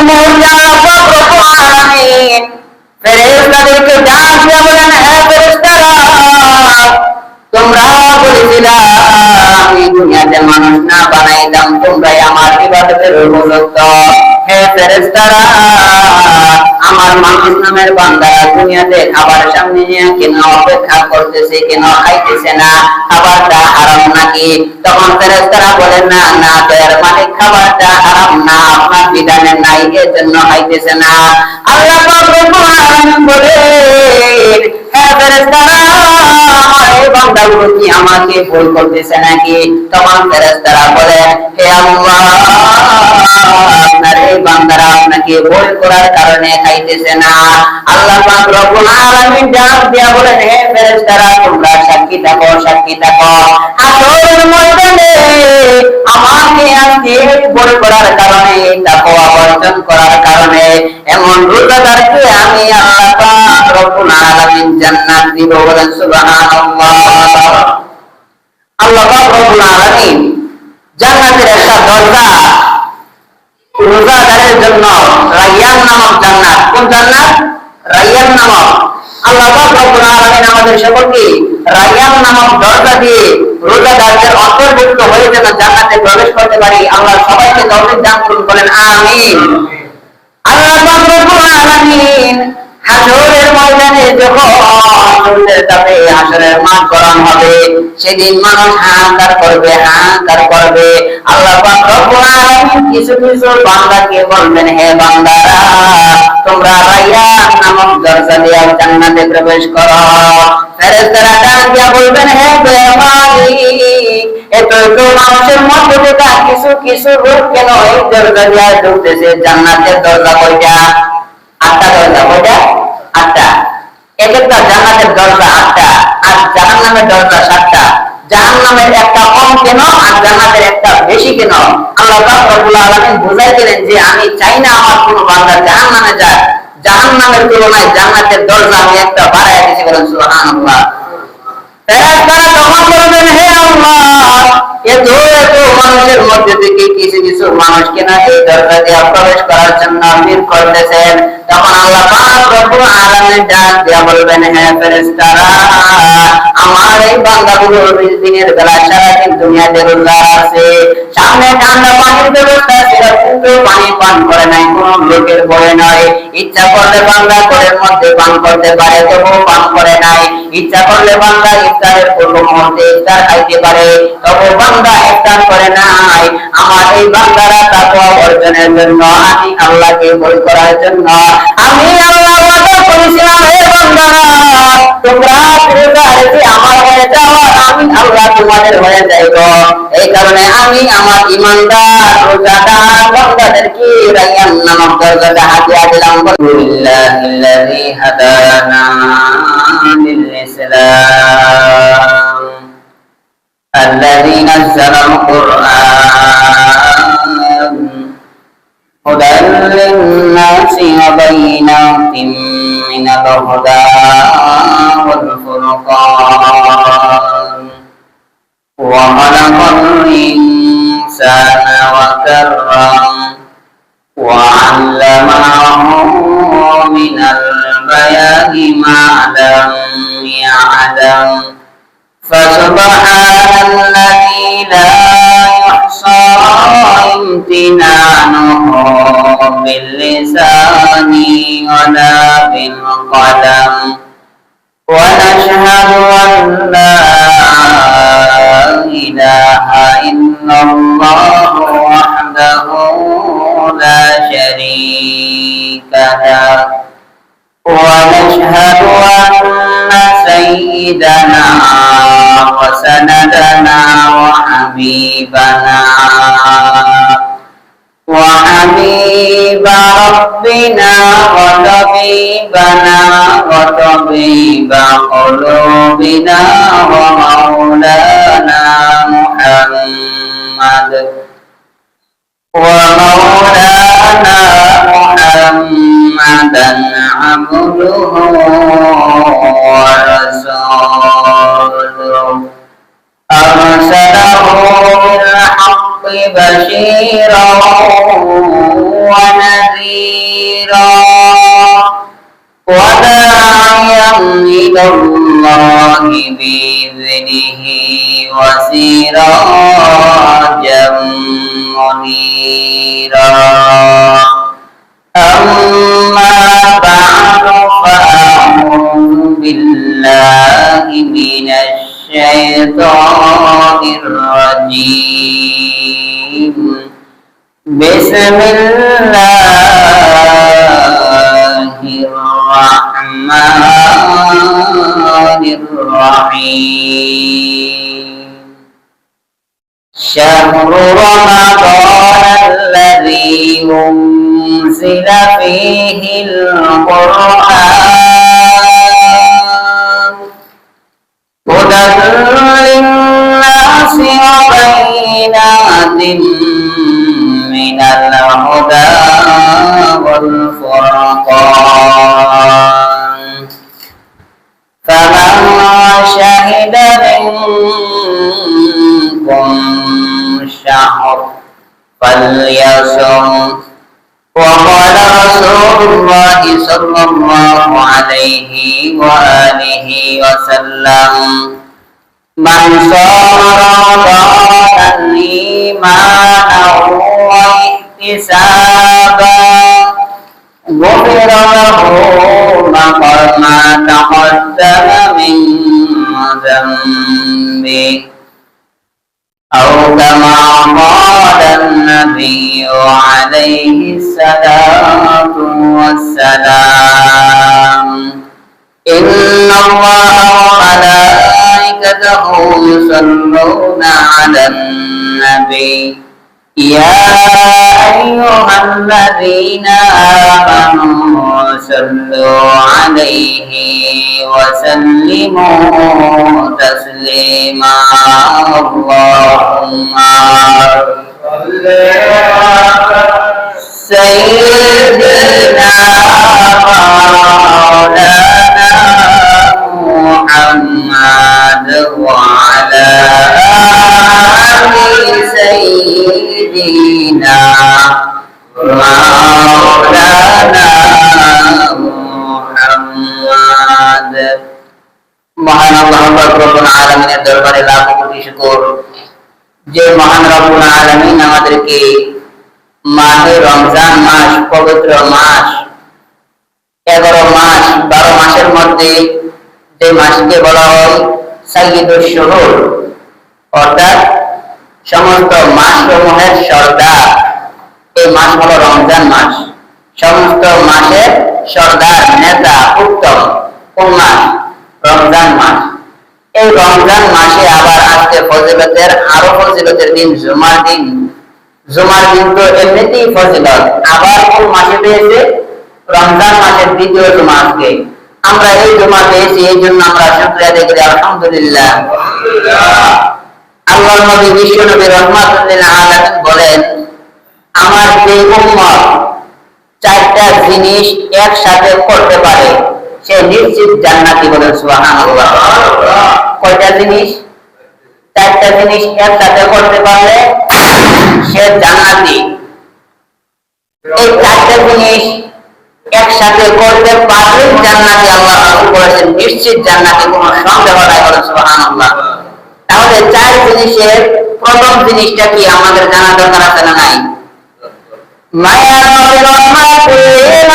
মুহূর্তে আল্লাহ পাক রব্বুল আলামিন ফেরেশতাদেরকে ডাক দিয়ে বলেন, হে ফেরেশতারা, তোমরা বলেছিলা আমি দুনিয়াতে মানুষ না বানাইতাম, তোমরাই আমার ইবাদতের উপযুক্ত। হে ফেরেশতারা, আমার মানুষ নামের বান্দারা দুনিয়াতে খাবার সামনে নিয়ে কেন অপেক্ষা করতেছে, কেন খাইতেছে না? খাবারটা হারাম নাকি? তখন ফেরেশতারা বলেন, না না দয়ার মালিক, খাবারটা হারাম না, আপনার বিধানে নাই, এর জন্য খাইতেছে না। আল্লাহ পাক রব্বুল আলামিন বলেন, হে ফেরেশতারা, আমার এই বান্দাগুলো কি আমাকে ভুল করতেছে নাকি? তখন ফেরেশতারা বলেন, হে আল্লাহ, আপনার এই বান্দারা আপনাকে ভুল করার কারণে খাইতেছে না। আল্লাহ পাক রব্বুল আলামিন ডাক দিয়া বলেন, হে ফেরেশতারা, তোমরা সাক্ষী থাকো, সাক্ষী থাকো, হাসরের ময়দানে আমাকে আজকে ভুল করার কারণে, তাকওয়া বর্জন করার কারণে এমন রোজাদারকে আমি আল্লাহ পাক রব্বুল আলামিন জান্নাত দিব। বলেন সুবহানাল্লাহ। আল্লাহ পাক রব্বুল আলামিন জান্নাতের একটা দরজা রোজাদারের জন্য, রায়্যান নামক জান্নাত। কোন জান্নাত? রায়্যান নামক। আল্লাহ পাক রব্বুল আলামিন আমাদের সকলকে রায়্যান নামক দরজা দিয়ে রোজাদারদের অন্তর্ভুক্ত হয়ে যেন জান্নাতে প্রবেশ করতে পারি। আল্লাহ সবাইকে তৌফিক দান করুন, বলেন আমিন। আল্লাহ পাক রব্বুল আলামিন হাসরের ময়দানে যখন সূর্যের তাপে হাসরের মাঠ গরম হবে, সেদিন মানুষ হাহাকার করবে, হাহাকার করবে। আল্লাহ পাক রব্বুল আলামিন কিছু কিছু বান্দাকে বলবেন, হে বান্দারা, তোমরা রায়্যান নামক দরজা দিয়ে জান্নাতে প্রবেশ করো। ফেরেশতারা ডাক দিয়া বলবেন, হে মালিক, এত মানুষের মধ্যে থেকে কিছু কিছু লোক কেন এই দরজা দিয়ে ঢুকতেছে? জান্নাতের দরজা কয়টা? 8টা দরজা। কয়টা? 8টা। এক একটা জান্নাতের দরজা 8টা, আর জাহান্নামের দরজা 7টা। জাহান্নামের একটা কম কেন আর জান্নাতের একটা বেশি কেন? আল্লাহ পাক রব্বুল আলামিন বুঝাই দিলেন যে আমি চাই না আমার কোনো বান্দা জাহান্নামে যাক, জাহান্নামের তুলনায় জান্নাতের দরজা আমি একটা বাড়ায় দিয়েছি। বলেন সুবহানাল্লাহ। ফেরেশতারা তখন বলবেন, হে আল্লাহ, এত এত মানুষের মধ্যে থেকে কিছু কিছু মানুষ কেন এই দরজা দিয়ে প্রবেশ করার জন্য ভিড় করতেছেন? তখন আল্লাহ পাক রব্বুল আলামিন ডাক দিয়া বলবেন, হে ফেরেশতারা, আমার এই বান্দাগুলো দিনের বেলা সারাদিন দুনিয়াতে রোজা আছে, সামনে ঠান্ডা পানির ব্যবস্থা ছিল, কিন্তু পানি পান করে নাই, কোন লোকের ভয় নয়। ইচ্ছা করলে বান্দা ঘরের মধ্যে পান করতে পারে, তবুও পান করে নাই। ইচ্ছা করলে বান্দা ইফতারের পূর্ব মুহূর্তে ইফতার খাইতে পারে, তবুও বান্দা ইফতার করে নাই। আমার এই বান্দারা তাকওয়া অর্জনের জন্য, আমি আল্লাহকে ভয় করার জন্য আমি আল্লাহ ওয়াদা করেছিলাম, হে বান্দারা, তোমরা ফিরে আমার হয়ে যাও, আমি আল্লাহ তোমাদের হয়ে যাইব। এই কারণে আমি আমার ঈমানদার রোজাদার বান্দাদেরকে রায়্যান নামক দরজাটা হাদিয়া দিলাম। বিল্লাহিল্লাযী হাদানা লিল ইসলাম الذي نزل القرآن هدى للناس وبينات من الهدى والفرقان وخلق الإنسان وكرم وعلمه من البيان ما لم يعلم فسبحان الذي لا يحصى امتنانه باللسان ولا بالقلم ونشهد أن لا إله إلا الله وحده لا شريك له ونشهد أن سيدنا وسندنا وحبيبنا وحبيب ربنا وطبيبنا وطبيب قلوبنا ومولانا محمد محمدا عبده ورسوله أرسله بالحق بشيرا ونذيرا نذيرا وداعيا إلى الله بإذنه وسراجا منيرا أما بعد فأعوذ بالله من الشيطان الرجيم بسم الله الرحمن الرحيم شهر رمضان الذي أنزل فيه القرآن هدى للناس وبينات من الهدى والفرقان فمن شهد منكم الشهر فليصم وقال رسول الله صلى الله عليه وآله وسلم من صام رمضان إيمانا واحتسابا غفر له ما تقدم من ذنبه أو كما قال النبي عليه الصلاة والسلام إن الله وملائكته يصلون على النبي يا أيها الذين آمنوا صلوا عليه وسلموا تسليما اللهم صل على سيدنا مولانا محمد وعلى آل سيدنا مولانا محمد মহান আল্লাহ রব্বুল আলামিনের দরবারে লাখ কোটি শুকর যে মহান রব্বুল আলামিন আমাদেরকে মাহে রমজান মাস পবিত্র মাস 11 মাস 12 মাসের মধ্যে যে মাসকে বলা হয় সাইয়্যিদুশ শুহুর অর্থাৎ সমস্ত মাসসমূহের সর্দার এই মাস হলো রমজান মাস সমস্ত মাসের সর্দার নেতা উত্তম কোন মাস রমজান মাস এই রমজান মাসে আবার আজকে ফজিলতের আরো ফজিলতের দিন জুমার দিন তো এমনিতেই ফজিলত আবার কোন মাসে পেয়েছে রমজান মাসের দ্বিতীয় জুমা আজকে আমরা এই জুমা পেয়েছি এই জন্য আমরা শুকরিয়া আদায় করি আলহামদুলিল্লাহ আল্লাহর নবী বিশ্ব নবী রাহমাতুল লিল আলামিন বলেন আমার যে উম্মত চারটা জিনিস একসাথে করতে পারে সে নিশ্চিত জান্নাতি বলেন সুবহানাল্লাহ কয়টা জিনিস চারটা জিনিস একসাথে করতে পারলে সে জান্নাতি এই চারটা জিনিস একসাথে করতে পারলে জান্নাতি আল্লাহ রাসূল বলেছেন নিশ্চিত জান্নাতি কোনো সন্দেহ নাই বলেন সুবহানাল্লাহ তাহলে চার জিনিসের প্রথম জিনিসটা কি আমাদের জানা দরকার আছে না নাই মায়া নবী রাহমাতুল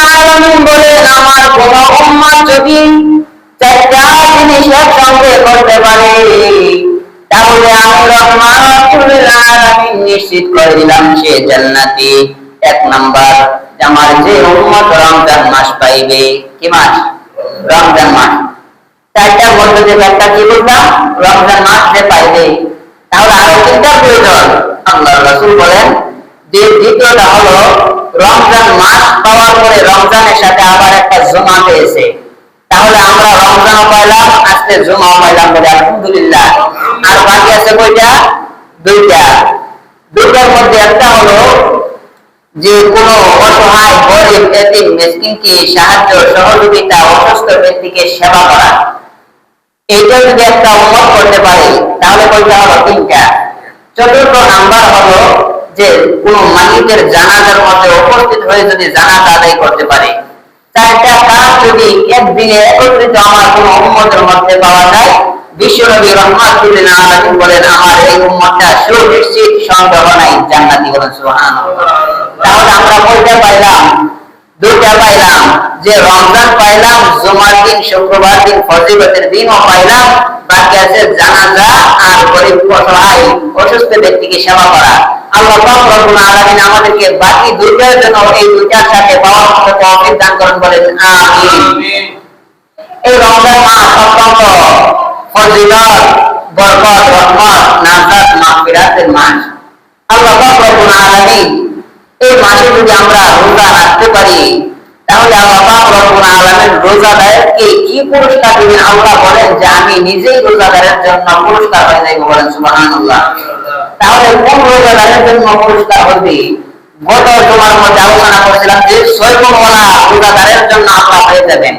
আলামিন বলেন আমার কোন উম্মত যদি চারটা জিনিস একসঙ্গে করতে পারে তাহলে আমি রাহমাতুল আলামিন নিশ্চিত করে দিলাম সে জান্নাতি এক নাম্বার আমার যে উম্মত রমজান মাস পাইবে কি মাস রমজান মাস চারটার মধ্যে যে একটা কি বললাম রমজান মাস যে পাইবে তাহলে আরো তিনটা প্রয়োজন আল্লাহ রাসূল বলেন যে দ্বিতীয়টা হলো রমজান মাস পাওয়ার পরে রমজানের সাথে আবার একটা জুমা পেয়েছে তাহলে আমরা রমজানও পাইলাম আজকে জুমাও পাইলাম বলে আলহামদুলিল্লাহ আর বাকি আছে কয়টা দুইটার মধ্যে একটা হলো যে কোনো অসহায় গরিব এতিম মিসকিনকে সাহায্য সহযোগিতা অসুস্থ ব্যক্তিকে সেবা করা এইটা যদি একটা উম্মত করতে পারে তাহলে কয়টা হলো তিনটা চতুর্থ নাম্বার হলো যে কোন মালিকের জানাজার মধ্যে উপস্থিত হয়ে যদি জানাজা আদায় করতে পারে, চারটা কাজ যদি একদিনে একত্রিত আমার কোন উম্মতের মধ্যে পাওয়া যায়, বিশ্বনবী রাহমাতুল লিল আলামিন বলেন আমার এই উম্মতটা সুনিশ্চিত সন্দেহ নাই জান্নাতি। বলেন সুবহানাল্লাহ। তাহলে আমরা বলতে পাইলাম, দুইটা পাইলাম, যে রমজান পাইলাম, জুমার দিন, শুক্রবার দিন, ফজিলতের দিনও পাইলাম, বাকি আছে জানাজা আর গরিব অসহায় অসুস্থ ব্যক্তিকে সেবা করা। আল্লাহ পাক রব্বুল আলামিন আমাদেরকে বাকি দুইটার জন্য এই দুইটার সাথে পাওয়ার মতো তৌফিক দান করুন, বলেন আমিন। এই রমজান মাস অত্যন্ত ফজিলত, বরকত, রহমত, নাজাত, মাগফিরাতের মাস। আল্লাহ পাক রব্বুল আলামিন এই মাসে যদি আমরা রোজা রাখতে পারি, তাহলে আল্লাহ পাক রব্বুল আলামিন রোজাদারকে কি পুরস্কার দিবেন? আল্লাহ বলেন যে আমি নিজেই রোজাদারের জন্য পুরস্কার হয়ে যাইব। বলেন সুবহানাল্লাহ। তাহলে কোন রোজাদারের জন্য পুরস্কার হবে? গত জুমার মধ্যে আলোচনা করেছিলাম যে 6 গুণওয়ালা রোজাদারের জন্য আল্লাহ হয়ে যাবেন।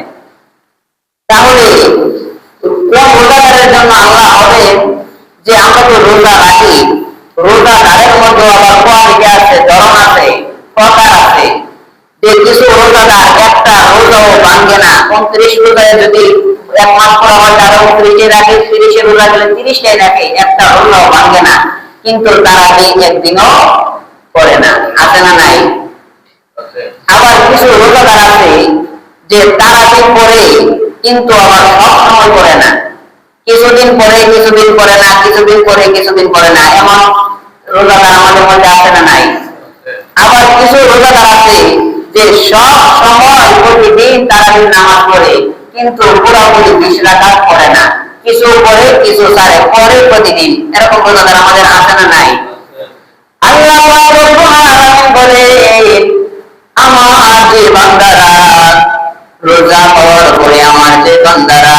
তাহলে কোন রোজাদারের জন্য আল্লাহ হবে? যে আমরা তো রোজা রাখি, রোজাদারের মধ্যে আবার কোয়ালিটি আছে, ধরন আছে, প্রকার আছে। যে কিছু রোজাদার একটা রোজাও ভাঙে না, 29 রোজায় যদি এক মাস পর আবার তারা 29 রাখে, 30 রোজা গেলে 30টাই রাখে, একটা রোজাও ভাঙে না, কিন্তু তারা এই একদিনও করে না। আছে না নাই? আবার কিছু রোজাদার আছে যে তারা দিন পরে কিন্তু আবার সব সময় করে না, কিছুদিন পরে কিছুদিন করে না, কিছুদিন পরে কিছুদিন করে না, এমন রোজাদার আমাদের মধ্যে আছে না নাই? আবার কিছু রোজাদার আছে যে সব সময় প্রতিদিন তারাবির নামাজ পড়ে, কিন্তু পুরোপুরি 20 রাকাত পড়ে না, কিছু পড়ে কিছু ছাড়ে, পড়ে প্রতিদিন। এরকম রোজাদার আমাদের আছে না নাই? আল্লাহ রাব্বুল আলামিন বলে আমার যে বান্দারা রোজা পাওয়ার পরে, আমার যে বান্দারা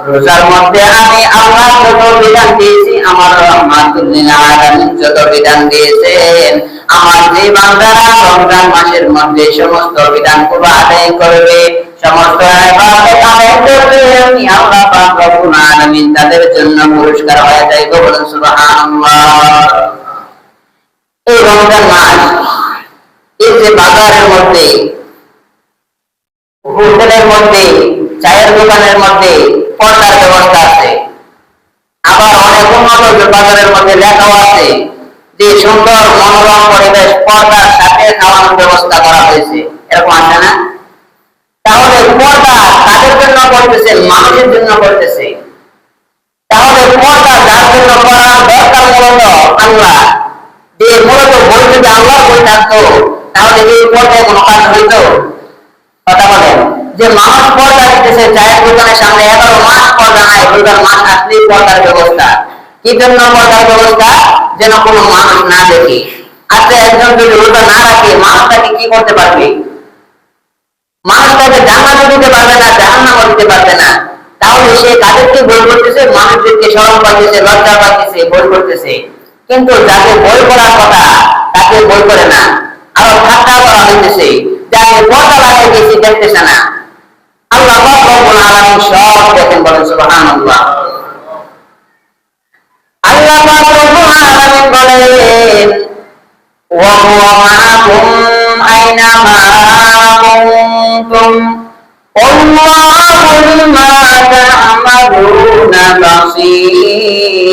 রোজার মধ্যে আমি আল্লাহ যত বিধান দিয়েছি, আমার রাহমাতুল লিল আলামিন যত বিধান দিয়েছেন, আমার যে বান্দারা রমজান মাসের মধ্যে সমস্ত বিধানগুলো আদায় করবে, সমস্ত ইবাদত আদায় করবে, আমি আল্লাহ পাক রব্বুল আলামিন তাদের জন্য পুরস্কার হয়ে যাইব। বলেন সুবহানাল্লাহ। এই রমজান মাস, এই যে বাজারের মধ্যে, হোটেলের মধ্যে, চায়ের দোকানের মধ্যে পর্দার ব্যবস্থা আছে, আবার অনেক উন্নত বাজারের মধ্যে লেখাও আছে যে সুন্দর মনোরম পরিবেশ, পর্দার সাথে খাওয়ানোর ব্যবস্থা করা হয়েছে। এরকম আছে না? তাহলে পর্দা কাদের জন্য করতেছে? মানুষের জন্য করতেছে। তাহলে পর্দা যার জন্য করার দরকার মূলত আল্লাহ, যে মূলত বই যদি আল্লাহ বই থাকতো, তাহলে এই পর্দায় কোনো কাজ হইত? কথা বলেন। যে মানুষ পর্দা দিতেছে, চায়ের দোকানের সামনে 11 মাস পর্দা নাই, রোজার মাস আসলেই পর্দার ব্যবস্থা। কি জন্য পর্দার ব্যবস্থা? যেন কোনো মানুষ না দেখে। আচ্ছা, একজন যদি রোজা না রাখে, মানুষটাকে কি করতে পারবে? মানুষটাকে জান্নাতে দিতে পারবে না, জাহান্নামে দিতে পারবে না। তাহলে সে কাদেরকে বই করতেছে? মানুষদেরকে শরম পাইতেছে, লজ্জা পাইতেছে, বই করতেছে। কিন্তু যাকে বই করার কথা তাকে বই করে না, আরো ঠাট্টা করা হইতেছে। যাকে পর্দা লাগাই দিয়েছে দেখতেছে না। আল্লাহ পাক রব্বুল আলামিন সব দেখেন। বলেন সুবহানাল্লাহ। আল্লাহ পাক রব্বুল আলামিন বলেন ওয়া হুয়া মাআকুম আইনামা কুনতুম আল্লাহু বিমা তা'মালুনা বাসীর।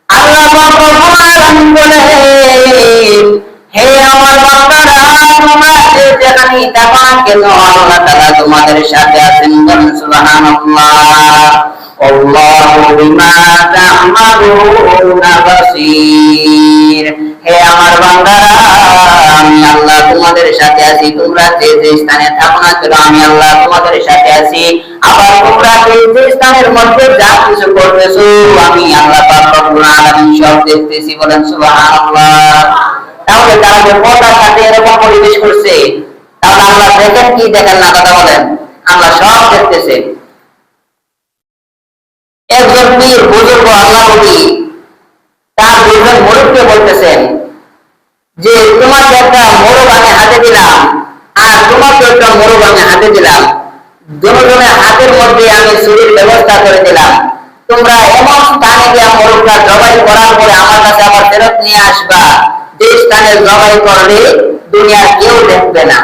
আল্লাহ পাক রব্বুল আলামিন বলেন, হে আমার বান্দারা, তোমরা যেখানেই থাকো না কেন, আল্লাহ তাআলা তোমাদের সাথে আছেন। বলেন সুবহানাল্লাহ। আল্লাহু বিমা তা'মালুনা বাসীর। হে আমার বান্দারা, আমি আল্লাহ তোমাদের সাথে আছি। তোমরা যে যে স্থানে থাকো না কেন, আমি আল্লাহ তোমাদের সাথে আছি। আবার তোমরা যে যে স্থানের মধ্যে যা কিছু করতেছো, আমি আল্লাহ পাক রব্বুল আলামিন সব দেখতেছি। বলেন সুবহানাল্লাহ। তাহলে তারা যে পর্দার সাথে এরকম পরিবেশ করছে, তাহলে আল্লাহ দেখেন কি দেখেন না? কথা বলেন। আল্লাহ সব দেখতেছে। একজন পীর বুজুর্গ আল্লাহ বলি তার দুজন মুরিদকে বলতেছেন যে তোমাকে একটা মোরগ আমি হাতে দিলাম, আর তোমাকে একটা মোরগ আমি হাতে দিলাম, দুজনের হাতের মধ্যে আমি ছুরির ব্যবস্থা করে দিলাম। তোমরা এমন স্থানে গিয়ে মোরগটা জবাই করার পরে আমার কাছে আবার ফেরত নিয়ে আসবা যে স্থানে জবাই করলে দুনিয়ার কেউ দেখবে না।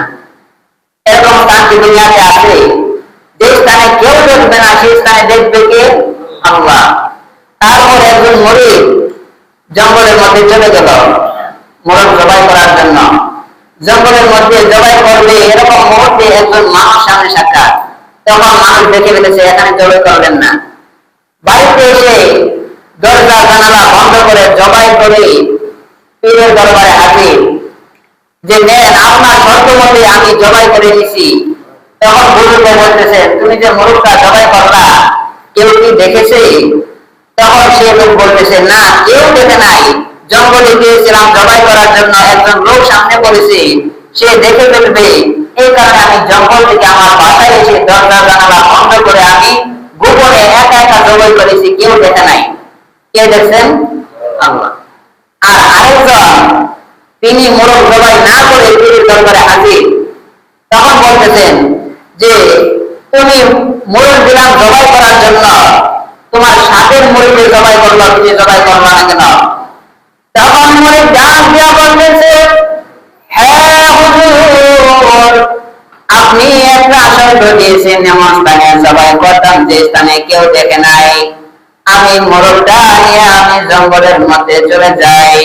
এরকম স্থান কি দুনিয়াতে আছে? যে স্থানে কেউ দেখবে না সেই স্থানে দেখবে কে? আল্লাহ। তারপর একজন মুরিদ জঙ্গলের মধ্যে চলে গেল মোরগ জবাই করার জন্য। জঙ্গলের মধ্যে জবাই করবে এরকম মুহূর্তে একজন মানুষ সামনে সাক্ষাৎ। তখন মানুষ দেখে ফেলেছে এখানে জবাই করবেন না। বাড়িতে এসে দরজা জানালা বন্ধ করে জবাই করে পীরের দরবারে হাজির যে নেন আপনার শর্ত মতে আমি জবাই করে নিছি। তখন বুজুর্গ বলতেছে তুমি যে মোরগটা জবাই করলা কেউ কি দেখেছে? তখন সে লোক বলতেছে না কেউ দেখে নাই, জঙ্গলে গিয়েছিলাম জবাই করার জন্য, একজন লোক সামনে পড়েছে সে দেখে ফেলবে এই কারণে আমি জঙ্গল থেকে আমার বাসায় এসে দরজা জানালা বন্ধ করে আমি গোপনে একা একা জবাই করেছি, কেউ দেখে নাই। কে দেখছেন? আল্লাহ। আর আরেকজন তিনি মোরগ জবাই না করে পীরের দরবারে হাজির। তখন বলতেছেন যে তুমি মোরগ দিলাম জবাই করার জন্য, তোমার সাথের মুরিদে জবাই করলো, তুমি জবাই করবা না কেন? তখন মুরিদ ডাক দিয়া বলতেছে হ্যাঁ হুজুর, আপনি একটা শর্ত দিয়েছেন এমন স্থানে জবাই করতাম যে স্থানে কেউ দেখে নাই। আমি মোরগটা নিয়ে আমি জঙ্গলের মধ্যে চলে যাই,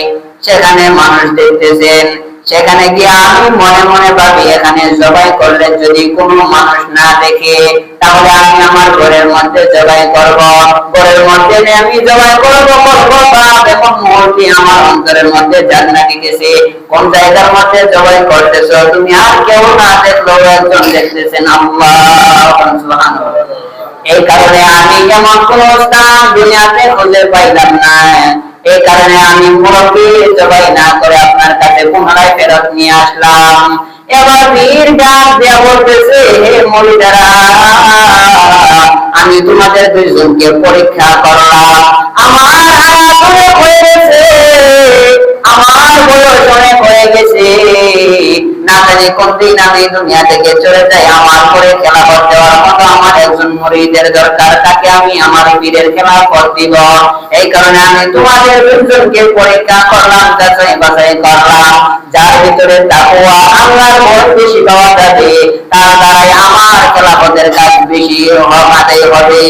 সেখানে মানুষ দেখতেছেন, সেখানে গিয়ে আমি মনে মনে ভাবি এখানে জবাই করলে যদি কোনো মানুষ না দেখে তাহলে আমি আমার ঘরের মধ্যে জবাই করব, ঘরের মধ্যে আমি জবাই করব এখন মুহূর্তে আমার অন্তরের মধ্যে জান্নাত গেছে কোন জায়গার মধ্যে জবাই করতেছো তুমি আর কেউ না দেখলো একজন দেখতেছেন আল্লাহ সুবহানাল্লাহ। এই কারণে আমি এমন কোন স্থান দুনিয়াতে খুঁজে পাইলাম না, এই কারণে আমি মুরগি জবাই না করে আপনার কাছে পুনরায় ফেরত নিয়ে আসলাম। এবার বীর ডাক দেয়া বলতেছে হে মুরিদেরা, আমি তোমাদের দুইজনকে পরীক্ষা করলাম, আমার হায়াত অনেক হয়ে গেছে, আমার বয়স অনেক হয়ে গেছে, না জানি কোন দিন আমি দুনিয়া থেকে চলে যাই, আমার পরে খেলাফত দেওয়ার মতো আমার একজন মুরিদের দরকার, তাকে আমি আমার পীরের খেলাফত দিব। এই কারণে আমি তোমাদের দুইজনকে পরীক্ষা করলাম, যাচাই বাছাই করলাম, যার ভিতরে তাকওয়া আল্লাহর ভয় বেশি পাওয়া যাবে তার দ্বারাই আমার খেলাফতের কাজ বেশি আদায় হবে।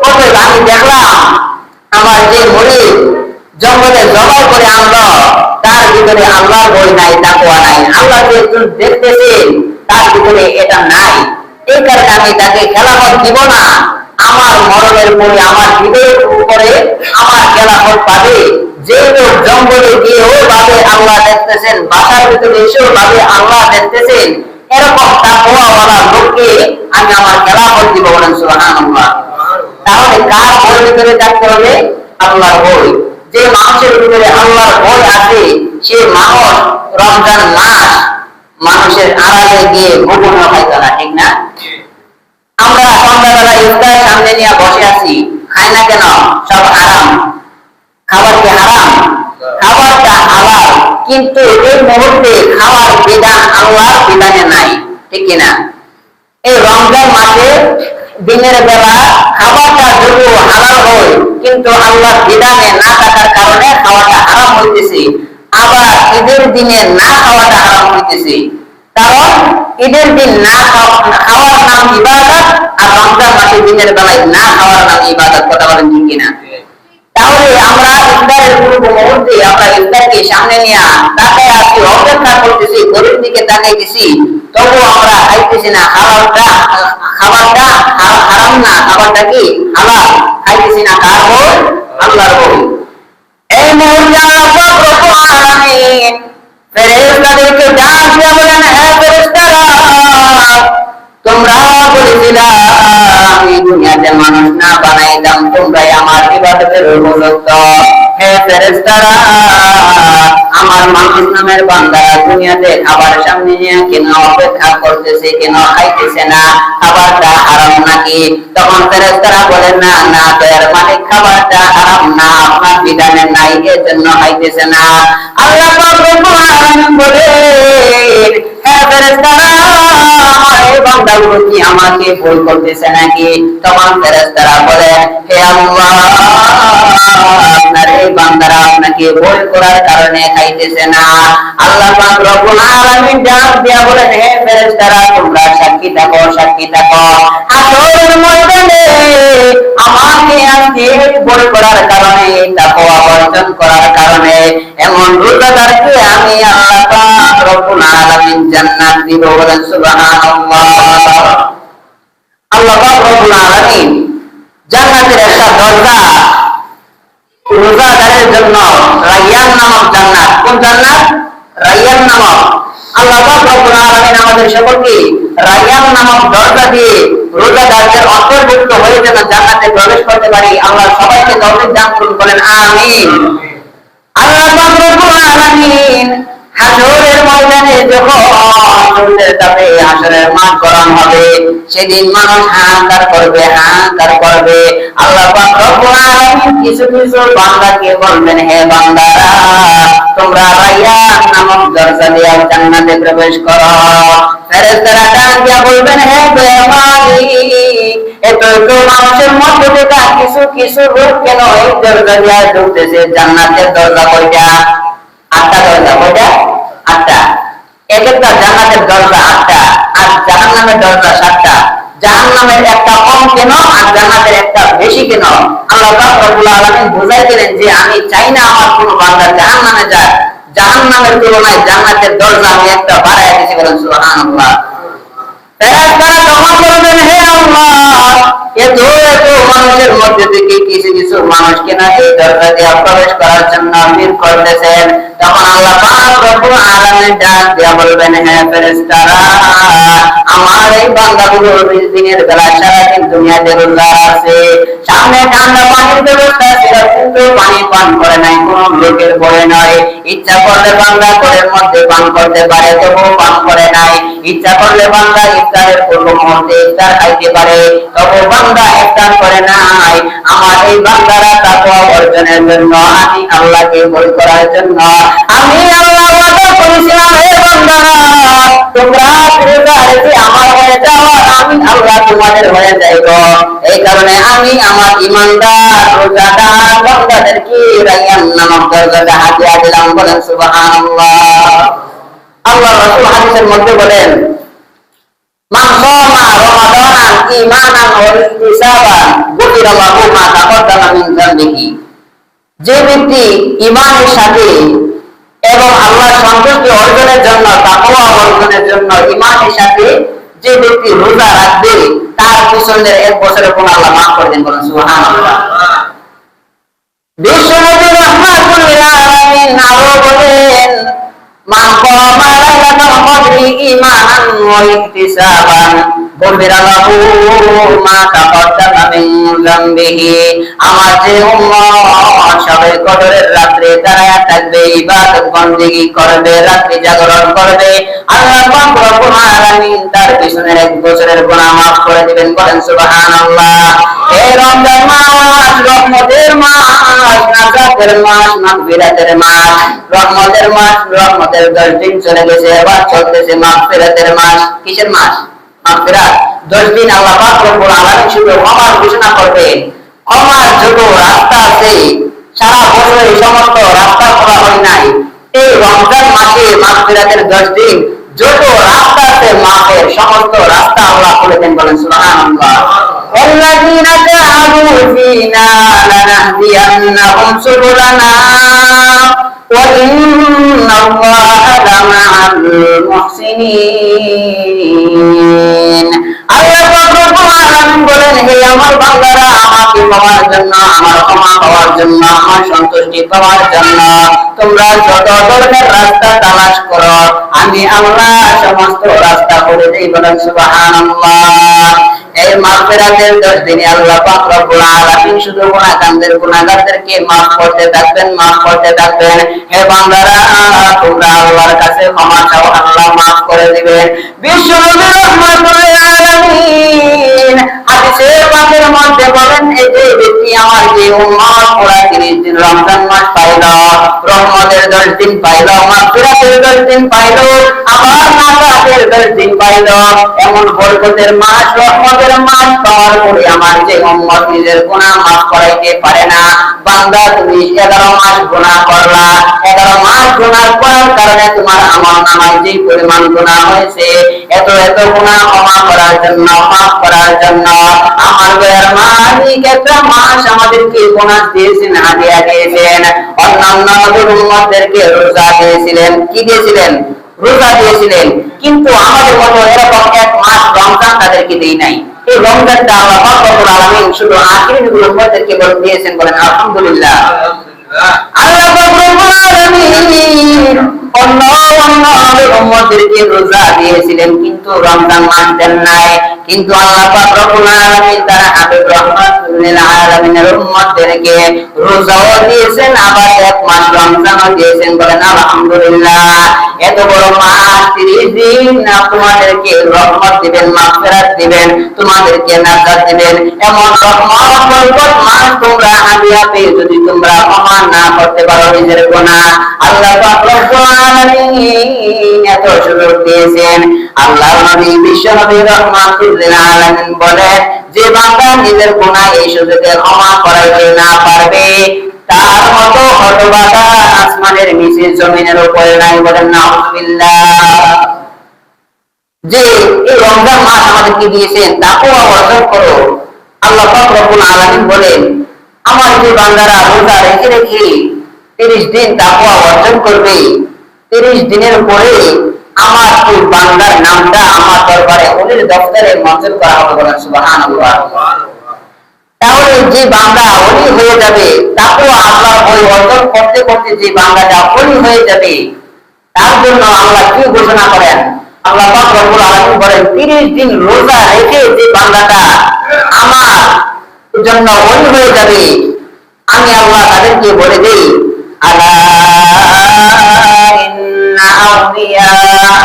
অতএব আমি দেখলাম আমার যে মুরিদ জঙ্গলে জবাই করে আনলো তার ভিতরে আল্লাহর ভয় নাই, তাকওয়া নাই, আল্লাহকে দেখতেছেন তার ভিতরে এটা নাই। এই কারণে আমি তাকে খেলাফত দিব না। আমার মরণের পরে আমার হৃদয়ের উপরে আমার খেলাফত পাবে যে লোক জঙ্গলে গিয়েও ভাবে আল্লাহ দেখতেছেন, বাসার ভিতরে এসেও ভাবে আল্লাহ দেখতেছেন, এরকম তাকওয়াওয়ালা লোককে আমি আমার খেলাফত দিব। বলেন সুবহানাল্লাহ। তাহলে কার ভয়ের ভিতরে থাকতে হবে? আল্লাহর ভয়। যে মানুষের ভিতরে আল্লাহর ভয় আছে সে মানুষ রমজান মাস মানুষের আড়ালে গিয়ে গোপনে খাইতো না, ঠিক না? আমরা সন্ধ্যাবেলা ইফতার সামনে নিয়ে বসে আছি, খাই না কেন? সব হারাম। খাবার কি হারাম? খাবারটা হালাল, কিন্তু এই মুহূর্তে খাওয়ার বিধান আল্লাহর বিধানে নাই, ঠিক কিনা? এই রমজান মাসে দিনের বেলা খাবারটা যদিও হালাল হয় কিন্তু আল্লাহর বিধানে না থাকার কারণে খাওয়াটা হারাম হইতেছে। আবার ঈদের দিনে না খাওয়াটা হারাম হইতেছে, কারণ ঈদের দিন না খাওয়ার নাম ইবাদত, আর রমজান মাসে দিনের বেলায় না খাওয়ার নাম ইবাদত। কথা বলেন ঠিক কিনা? তাহলে আমরা ইফতারের পূর্ব মুহূর্তে আমরা ইফতারকে সামনে নিয়ে তাকায় আছি, অপেক্ষা করতেছি, গরিব দিকে তাকাইতেছি, তবু আমরা খাইতেছি না। খাবারটা হারাম না, খাবারটা কি হালাল, খাইতেছি না। কার ভয়? আল্লাহর ভয়। এই মুহূর্তে আল্লাহ রব্বুল আলামিন ফেরেশতাদেরকে ডাক দিয়ে বলেন হে ফেরেশতারা, তোমরা বলেছিলা আমি দুনিয়াতে মানুষ না বানাইতাম, তোমরাই আমার ইবাদতের উপযুক্ত। হে ফেরেশতারা, আমার মানুষ নামের বান্দারা দুনিয়াতে খাবার সামনে নিয়ে কেন অপেক্ষা করতেছে, কেন খাইতেছে না? খাবারটা হারাম নাকি? তখন ফেরেশতারা বলেন না না দয়ার মালিক, খাবারটা হারাম না, আপনার বিধানে নাই, এর জন্য খাইতেছে না। আল্লাহ পাক রব্বুল আলামিন বলেন হে ফেরেশতারা, আমার এই বান্দাগুলো কি আমাকে ভুল করতেছে নাকি? তখন ফেরেশতারা বলে, হে আল্লাহ, আপনার এই বান্দারা আপনাকে ভুল করার কারণে খাইতেছে না। আল্লাহ পাক রব্বুল আলামিন ডাক দিয়া বলেন, হে ফেরেশতারা, তোমরা সাক্ষী থাকো, সাক্ষী থাকো, হাসরের ময়দানে আমাকে আজকে ভুল করার কারণে, তাকওয়া অর্জন করার কারণে এমন রোজাদারকে আমি আল্লাহ পাক রব্বুল আলামিন জান্নাত দিব। বলেন সুবহানাল্লাহ। আল্লাহ পাক রব্বুল আলামিন জান্নাতের একটা দরজা রোজাদারের জন্য, রায়্যান নামক জান্নাত। কোন জান্নাত? রায়্যান নামক। আল্লাহ পাক রব্বুল আলামিন আমাদের সকলকে রায়্যান নামক দরজা দিয়ে রোজাদারদের অন্তর্ভুক্ত হয়ে যেন জান্নাতে প্রবেশ করতে পারি। আল্লাহ সবাইকে তৌফিক দান করুন, বলেন আমিন। আল্লাহ পাক রব্বুল আলামিন হাসরের ময়দানে যখন সূর্যের তাপে হাসরের মাঠ গরম হবে, সেদিন মানুষ হাহাকার করবে, হাহাকার করবে। আল্লাহ পাক রব্বুল আলামিন কিছু কিছু বান্দাকে বলবেন, হে বান্দারা, তোমরা রায়্যান নামক দরজা দিয়ে জান্নাতে প্রবেশ করো। ফেরেশতারা ডাক দিয়া বলবেন, হে মালিক, এত মানুষের মধ্যে থেকে কিছু কিছু লোক কেন এই দরজা দিয়ে ঢুকতেছে? জান্নাতের দরজা কয়টা? 8টা দরজা। কয়টা? 8টা। এক একটা জান্নাতের দরজা 8টা, আর জাহান্নামের দরজা 7টা। জাহান্নামের একটা কম কেন আর জান্নাতের একটা বেশি কেন? আল্লাহ পাক রব্বুল আলামিন বুঝাই দিলেন যে আমি চাই না আমার কোনো বান্দা জাহান্নামে যায়, জাহান্নামের তুলনায় জান্নাতের দরজা আমি একটা বাড়ায় দিয়েছি। বলেন সুবহানাল্লাহ। ফেরেশতারা তখন বলবেন, হে আল্লাহ, এত এত মানুষের মধ্যে থেকে কিছু কিছু মানুষ কেনা এই দরজা দিয়ে প্রবেশ করার জন্য ভিড় করতেছেন। তখন আল্লাহ পাক রব্বুল আলামিন ডাক দিয়া বলবেন, হে ফেরেশতারা, আমার এই বান্দাগুলো দিনের বেলা সারাদিন দুনিয়াতে রোজা আছে, সামনে ঠান্ডা পানির ব্যবস্থা ছিল, কিন্তু পানি পান করে নাই, কোন লোকের ভয় নয়। ইচ্ছা করলে বান্দা ঘরের মধ্যে পান করতে পারে, তবুও পান করে নাই। ইচ্ছা করলে বান্দা ইফতারের পূর্ব মুহূর্তে ইফতার খাইতে পারে, তবু বান্দা ইফতার করে নাই। আমার এই বান্দারা তাকওয়া অর্জনের জন্য, আমি আল্লাহকে ভয় করার জন্য আমি আল্লাহ ওয়াদা করেছিলাম, হে বান্দারা, তোমরা রোজাদারকে আমার হয়ে যাও, আমি আল্লাহ তোমাদের হয়ে যাইব। এই কারণে আমি আমার ঈমানদার রোজাদার বান্দাদেরকে রায়্যান নামক দরজাটা হাতিয়া দিলাম। বলেন সুবহানাল্লাহ। আল্লাহ রাসূল হাদিসের মধ্যে বলেন, মান সামা রমাদানান ঈমানান ওয়া ইহতিসাবান গুফিরা লাহু মা তাকাদ্দামা মিন যামবিহি। যে ব্যক্তি ঈমানের সাথে এবং আল্লাহর সন্তুষ্টি অর্জনের জন্য, তাকওয়া অর্জনের জন্য ঈমানের সাথে যে ব্যক্তি রোজা রাখবে, তার পিছনের 1 বছরের গুনাহ আল্লাহ মাফ করে দেন। বলেন সুবহানাল্লাহ। বিশ্বনবী রাহমাতুল লিল আলামিন আরো বলেন, মান কামা লাইলাতুল কদরি ঈমানান ওয়া ইহতিসাবান গুফিরা লাহু মা তাকাদ্দামা মিন যামবিহি। আমার যে উম্মত সবে কদরের রাতে দাঁড়ায়া থাকবে, ইবাদত বন্দেগী করবে, রাত্রি জাগরণ করবে, আল্লাহ পাক রব্বুল আলামিন তার পিছনের 1 বছরের গুনাহ মাফ করে দিবেন। বলেন সুবহানাল্লাহ। এই রমজান মাস রহমতের মাস, নাজাতের মাস, মাগফিরাতের মাস। রহমতের মাস, রহমতের 10 দিন চলে গেছে, এবার চলতেছে মাগফিরাতের মাস। কিসের মাস? মাগফিরাত। 10 দিন আল্লাহ পাক রব্বুল আলামিন শুধু ক্ষমার ঘোষণা করবে। ক্ষমার যত রাস্তা আছে, সারা বছরে এই সমস্ত রাস্তা খোলা হয় নাই, এই রমজান মাসে মাগফিরাতের 10 দিন যত রাস্তা আছে মাফের, সমস্ত রাস্তা আল্লাহ খুলে দেন। বলেন সুবহানাল্লাহ। والذين جاهدوا فينا لنهدينهم سبلنا وإن الله لمع المحسنين। আল্লাহ পাক রব্বুল আলামিন বলেন, হে আমার বান্দারা, আমাকে পাওয়ার জন্য, আমার ক্ষমা পাওয়ার জন্য, আমার সন্তুষ্টি পাওয়ার জন্য তোমরা যত ধরনের রাস্তা তালাশ করো, আমি আল্লাহ সমস্ত রাস্তা করে দেই। বলেন সুবহানাল্লাহ। এই মাগফিরাতের 10 দিনে আল্লাহ পাক রব্বুল আলামিন শুধু গুনাহগারদেরকে maaf করতে থাকবেন, maaf করতে থাকবেন। হে বান্দারা, তোমরা আল্লাহর কাছে ক্ষমা চাও, আল্লাহ maaf করে দিবেন। বিশ্বনবী রাহমাতুল লিল আলামিন হাদিসে পাকের মধ্যে বলেন, এই যে ব্যক্তি আমার যে উম্মত পুরা 30 দিন রমজান মাস পাইল, রহমতের 10 দিন পাইল, মাগফিরাতের 10 দিন দিন পাইল, আবার নাজাতের 10 দিন পাইল। এমন বরকতের মাস, রহমতের মাস পাওয়ার পরে আমার যে উম্মত নিজের গুনাহ মাফ করাইতে পারে না, বান্দা তুমি 11 মাস গুনাহ করলা, 11 মাস গুনাহ করার কারণে তোমার আমল নামায় যে পরিমাণ গুনাহ হয়েছে, এত এত গুনাহ ক্ষমা করার জন্য, মাফ করার জন্য আমার দয়ার মালিক একটা মাস আমাদেরকে গুনাহ দিয়েছেন, হাদিয়া দিয়েছেন। অন্যান্য নবীর উম্মতদেরকে রোজা দিয়েছিলেন, কি দিয়েছিলেন? রোজা দিয়েছিলেন। কিন্তু আমাদের মতো এরকম এক মাস রমজান তাদেরকে দেই নাই। এই রমজানটা আল্লাহ পাক রব্বুল আলামিন শুধু আখিরি নবীর উম্মতদেরকে বলে দিয়েছেন, বলেন আলহামদুলিল্লাহ। আল্লাহ পাক রব্বুল আলামিন অন্য নবীর উম্মতদেরকে রোজা দিয়েছিলেন, কিন্তু রমজান মাস দেন নাই। কিন্তু আল্লাহ পাক রব্বুল আলামিন তার হাবিব রাহমাতুল লিল আলামিনের উম্মতদেরকে রোজাও দিয়েছেন, আবার এক মাস রমজানও দিয়েছেন, বলেন আলহামদুলিল্লাহ। এত বড় মাস, 30 দিন তোমাদেরকে রহমত দিবেন, মাগফিরাত দিবেন, তোমাদেরকে নাজাত দিবেন। এমন রহমত বরকত মাস তোমরা হাদিয়া পেয়ে যদি তোমরা ক্ষমা না করতে পারো নিজের গুনাহ, আল্লাহ পাক রব্বুল আলামিন এত সুযোগ দিয়েছেন। আল্লাহর নবী বিশ্ব নবী রাহমাতুল লিল আলামিন বলেন, যে বান্দা নিজের গুনাহ এই সুযোগে ক্ষমা করাইতে না পারবে, তার মতো হতভাগা আসমানের নিচে জমিনের উপরে নাই, বলেন নাউযুবিল্লাহ। যে এই রমজান মাস আমাদেরকে দিয়েছেন, তাকওয়া অর্জন করো। আল্লাহ পাক রব্বুল আলামিন বলেন, আমার যে বান্দারা রোজা রেখে রেখে 30 দিন তাকওয়া অর্জন করবে, 30 দিনের পরে আমার এই বান্দার নামটা আমার দরবারে ওলির দফতরে মঞ্জুর করা হবে, বলেন সুবহানাল্লাহ। তাহলে যে বান্দা ওলি হয়ে যাবে, তাকওয়া আল্লাহর ভয় অর্জন করতে করতে যে বান্দাটা ওলি হয়ে যাবে, তার জন্য আল্লাহ কি ঘোষণা করেন? আল্লাহ পাক রব্বুল আলামিন বলেন, 30 দিন রোজা রেখে যে বান্দাটা আমার জন্য ওলি হয়ে যাবে, আমি আল্লাহ তাদেরকে বলে দেই, আলা ইন্না আউলিয়া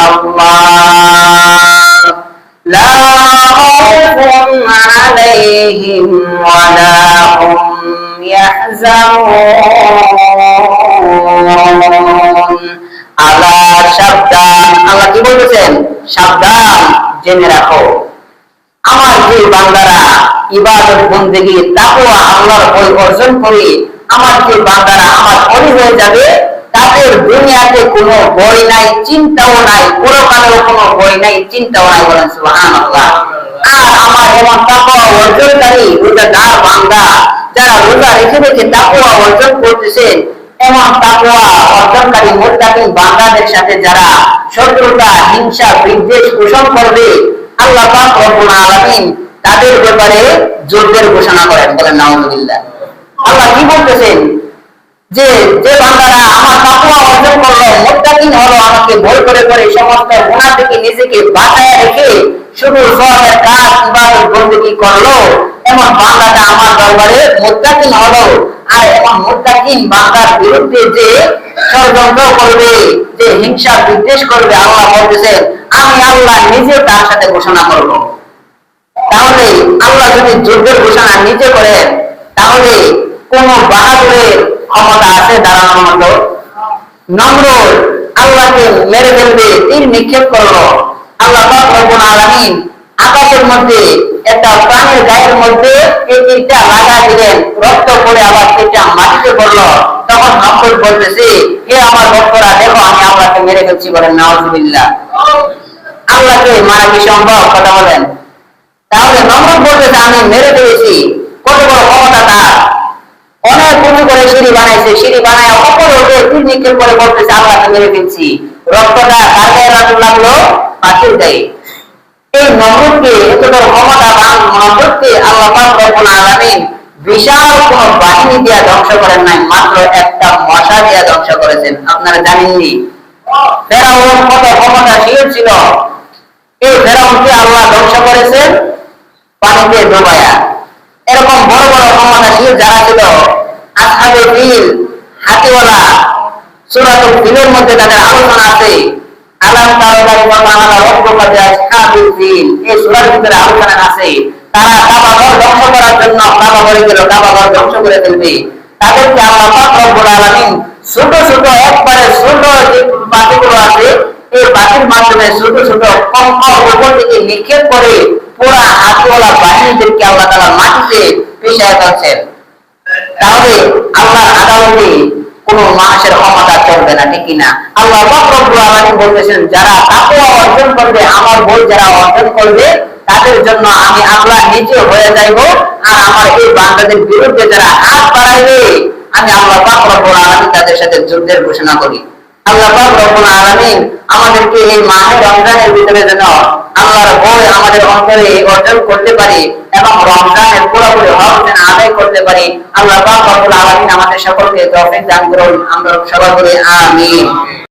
আল্লাহ লা খাউফুন আলাইহিম ওয়া লা হুম ইয়াহজানুন। আলা, সাবধান। আল্লাহ কি বলতেছেন? সাবধান, জেনে রাখো, আমার যে বান্দারা ইবাদত বন্দেগী তাকওয়া আল্লাহর ভয় অর্জন করে আমার যে বান্দারা আমার ওলি হয়ে যাবে, তাদের দুনিয়াতে কোনো ভয় নাই, চিন্তাও নাই, পরকালেও কোনো ভয় নাই, চিন্তাও নাই, বলেন সুবহানাল্লাহ। আর আমার এমন তাকওয়া অর্জনকারী রোজাদার বান্দা, যারা রোজা রেখে রেখে তাকওয়া অর্জন করতেছে, এমন তাকওয়া অর্জনকারী মুত্তাকিন বান্দাদের সাথে যারা শত্রুতা, হিংসা, বিদ্বেষ পোষণ করবে, আল্লাহ পাক রব্বুল আলামিন তাদের ব্যাপারে যুদ্ধের ঘোষণা করেন, বলেন নাউযুবিল্লাহ। আল্লাহ কি বলতেছেন? যে যে বান্দারা আমার তাকওয়া অর্জন করলো, মুত্তাকিন হলো, আমাকে ভয় করে করে সমস্ত গুনাহ থেকে নিজেকে বাঁচায় রেখে শুধু সওয়াবের কাজ ইবাদত বন্দেগী করলো, এমন বান্দাটা আমার দরবারে মুত্তাকিন হলো। আর এমন মুত্তাকিন বান্দার বিরুদ্ধে যে ষড়যন্ত্র করবে, যে হিংসা বিদ্বেষ করবে, আল্লাহ বলতেছেন আমি আল্লাহ নিজে তার সাথে ঘোষণা করব। তাহলে আল্লাহ যদি যুদ্ধের ঘোষণা নিজে করেন, তাহলে কোন বাহাদুরের ক্ষমতা আছে দাঁড়ানোর মতো? নমরুদ আল্লাহকে মেরে ফেলবে, তীর নিক্ষেপ করলো, আল্লাহ পাক রব্বুল আলামিন আকাশের মধ্যে একটা প্রাণীর গায়ের মধ্যে এই তীরটা লাগা দিলেন, রক্ত পড়ে আবার তীরটা মাটিতে পড়লো। তখন নমরুদ বলতেছে, হে আমার ভক্তরা, দেখো আমি আল্লাহকে মেরে ফেলছি, বলেন নাউযুবিল্লাহ। আল্লাহকে মারা কি সম্ভব? কথা বলেন। তাহলে নমরুদ বলতেছে আমি মেরে ফেলেছি, কত বড় ক্ষমতা তার! অনেক উঁচু করে সিঁড়ি বানাইছে, সিঁড়ি বানায় অপর ওঠে, তীর নিক্ষেপ করে বলতেছে আল্লাহকে মেরে ফেলছি। রক্তটা কার গায়ে লাগলো? পাখির গায়ে। এই নমরুদকে, এত বড় ক্ষমতাবান নমরুদকে আল্লাহ পাক রব্বুল আলামিন বিশাল কোন বাহিনী দিয়ে ধ্বংস করেন নাই, মাত্র একটা মশা দিয়ে ধ্বংস করেছেন। আপনারা জানেননি ফেরাউন কত ক্ষমতাশীল ছিল? এই ফেরাউনকে আল্লাহ ধ্বংস করেছেন পানিতে ডুবায়া। এরকম বড় বড় ক্ষমতাশীল যারা ছিল, আসহাবে ফিল, হাতিওয়ালা, সূরাতুল ফিলের মধ্যে তাদের আলোচনা আছে। আলাম তারা কাইফা ফাআলা রাব্বুকা বিআসহাবিল ফিল, এই সূরার ভিতরে আলোচনা আছে। তারা কাবা ঘর ধ্বংস করার জন্য কাবা ঘরে গেল, কাবা ঘর ধ্বংস করে ফেলবে। তাদেরকে আল্লাহ পাক রব্বুল আলামিন ছোট ছোট, একবারে ছোট যে পাখিগুলো আছে এই বাতির মাধ্যমে ছোট ছোট কঙ্কর উপর থেকে নিক্ষেপ করে পুরা হাতওয়ালা বাহিনীদেরকে আল্লাহ তাআলা মাটিতে পিষায় ফেলছেন। তাহলে আল্লাহর আদালতে কোন মানুষের ক্ষমতা চলবে না, ঠিক কিনা? আল্লাহ পাক রব্বুল আলামিন বলতেছেন, যারা তাকওয়া অর্জন করবে, আমার ভয় যারা অর্জন করবে, তাদের জন্য আমি আল্লাহ নিজে হয়ে যাইব, আর আমার এই বান্দাদের বিরুদ্ধে যারা হাত বাড়াইবে, আমি আল্লাহ পাক রব্বুল আলামিন তাদের সাথে যুদ্ধের ঘোষণা করি। আল্লাহ পাক রব্বুল আলামিন আমাদেরকে এই মাহে রমজানের ভিতরে যেন আল্লাহর ভয় আমাদের অন্তরে অর্জন করতে পারি এবং রমজানের পুরোপুরি হক যেন আদায় করতে পারি। আল্লাহ পাক রব্বুল আলামিন আমাদের সকলকে তৌফিক দান করুন। আমরা সবাই বলি আমিন।